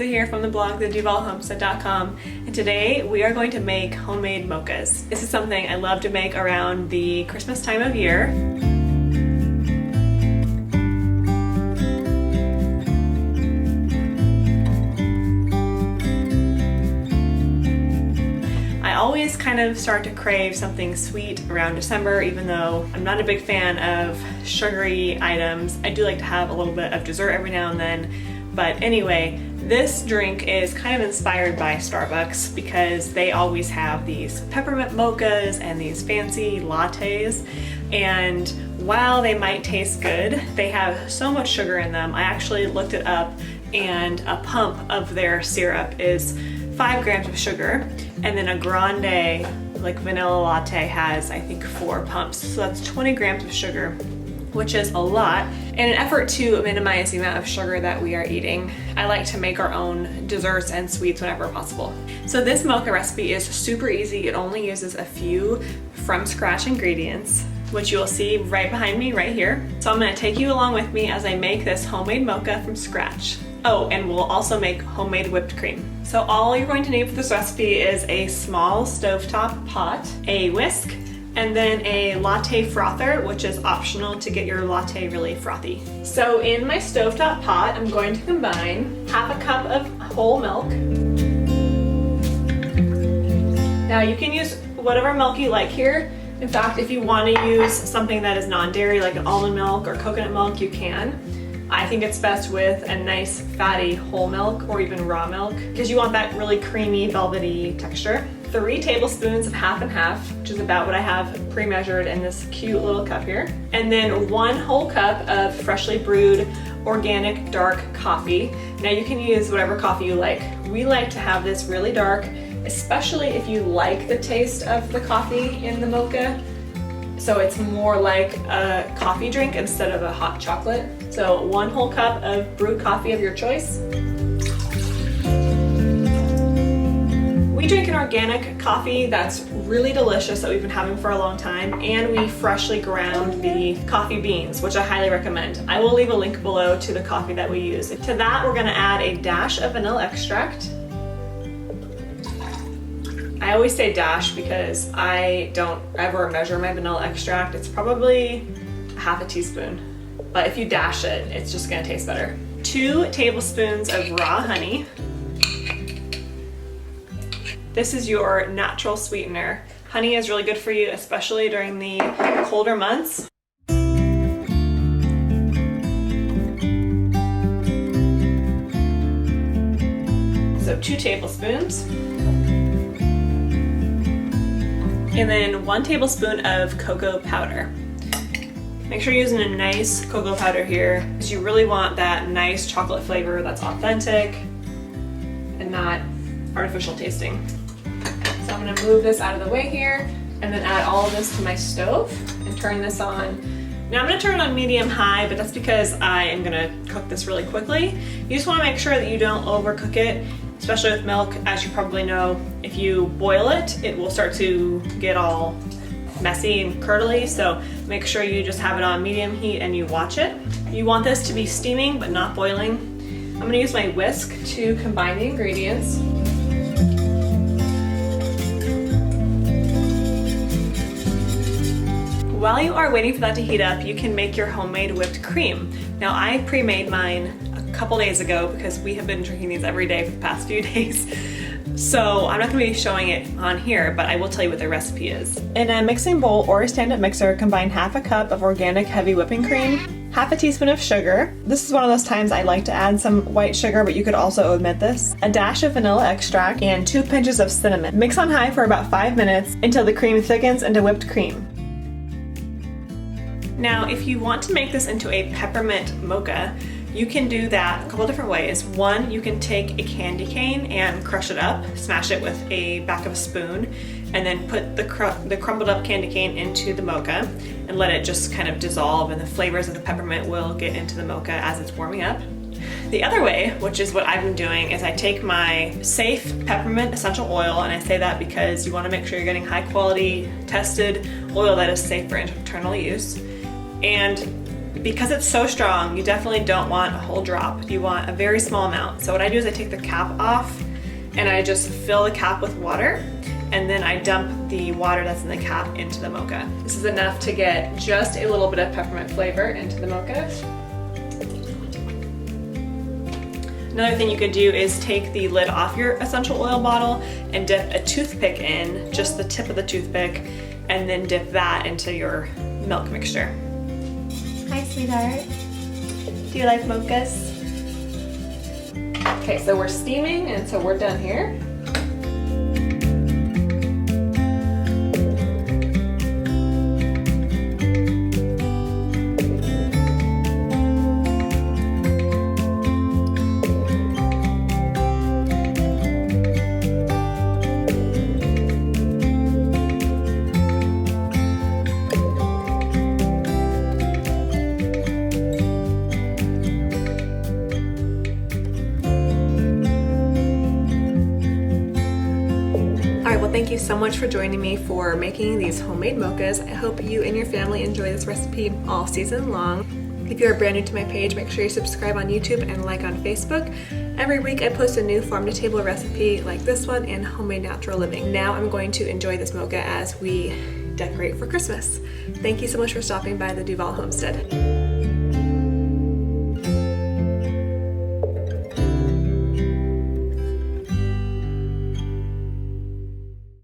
Alexa here from the blog, theduvallhomestead.com, and today we are going to make homemade mochas. This is something I love to make around the Christmas time of year. I always kind of start to crave something sweet around December, even though I'm not a big fan of sugary items. I do like to have a little bit of dessert every now and then. But anyway, this drink is kind of inspired by Starbucks because they always have these peppermint mochas and these fancy lattes. And while they might taste good, they have so much sugar in them. I actually looked it up, and a pump of their syrup is 5 grams of sugar, and then a grande, like vanilla latte, has I think 4 pumps. So that's 20 grams of sugar, which is a lot. In an effort to minimize the amount of sugar that we are eating, I like to make our own desserts and sweets whenever possible. So this mocha recipe is super easy. It only uses a few from scratch ingredients, which you will see right behind me right here. So I'm gonna take you along with me as I make this homemade mocha from scratch. Oh, and we'll also make homemade whipped cream. So all you're going to need for this recipe is a small stovetop pot, a whisk, and then a latte frother, which is optional to get your latte really frothy. So in my stovetop pot, I'm going to combine half a cup of whole milk. Now you can use whatever milk you like here. In fact, if you want to use something that is non-dairy, like an almond milk or coconut milk, you can. I think it's best with a nice fatty whole milk or even raw milk because you want that really creamy, velvety texture. 3 tablespoons of half and half, which is about what I have pre-measured in this cute little cup here. And then 1 whole cup of freshly brewed organic dark coffee. Now you can use whatever coffee you like. We like to have this really dark, especially if you like the taste of the coffee in the mocha. So it's more like a coffee drink instead of a hot chocolate. So 1 whole cup of brewed coffee of your choice. We drink an organic coffee that's really delicious that we've been having for a long time, and we freshly ground the coffee beans, which I highly recommend. I will leave a link below to the coffee that we use. To that, we're gonna add a dash of vanilla extract. I always say dash because I don't ever measure my vanilla extract. It's probably half a teaspoon, but if you dash it, it's just gonna taste better. 2 tablespoons of raw honey. This is your natural sweetener. Honey is really good for you, especially during the colder months. So 2 tablespoons. And then 1 tablespoon of cocoa powder. Make sure you're using a nice cocoa powder here because you really want that nice chocolate flavor that's authentic and not artificial tasting. So I'm gonna move this out of the way here and then add all of this to my stove and turn this on. Now I'm gonna turn it on medium-high, but that's because I am gonna cook this really quickly. You just wanna make sure that you don't overcook it, especially with milk. As you probably know, if you boil it, it will start to get all messy and curdly, so make sure you just have it on medium heat and you watch it. You want this to be steaming but not boiling. I'm gonna use my whisk to combine the ingredients. While you are waiting for that to heat up, you can make your homemade whipped cream. Now I pre-made mine a couple days ago because we have been drinking these every day for the past few days. So I'm not gonna be showing it on here, but I will tell you what the recipe is. In a mixing bowl or a stand-up mixer, combine half a cup of organic heavy whipping cream, half a teaspoon of sugar. This is one of those times I like to add some white sugar, but you could also omit this. A dash of vanilla extract and 2 pinches of cinnamon. Mix on high for about 5 minutes until the cream thickens into whipped cream. Now, if you want to make this into a peppermint mocha, you can do that a couple different ways. One, you can take a candy cane and crush it up, smash it with a back of a spoon, and then put the crumbled up candy cane into the mocha and let it just kind of dissolve, and the flavors of the peppermint will get into the mocha as it's warming up. The other way, which is what I've been doing, is I take my safe peppermint essential oil, and I say that because you want to make sure you're getting high quality tested oil that is safe for internal use. And Because it's so strong, you definitely don't want a whole drop. You want a very small amount. So what I do is I take the cap off and I just fill the cap with water, and then I dump the water that's in the cap into the mocha. This is enough to get just a little bit of peppermint flavor into the mocha. Another thing you could do is take the lid off your essential oil bottle and dip a toothpick in, just the tip of the toothpick, and then dip that into your milk mixture. Hi, sweetheart. Do you like mochas? Okay, so we're steaming, and so we're done here. Thank you so much for joining me for making these homemade mochas. I hope you and your family enjoy this recipe all season long. If you're brand new to my page, make sure you subscribe on YouTube and like on Facebook. Every week I post a new farm-to-table recipe like this one and homemade natural living. Now I'm going to enjoy this mocha as we decorate for Christmas. Thank you so much for stopping by the Duvall Homestead.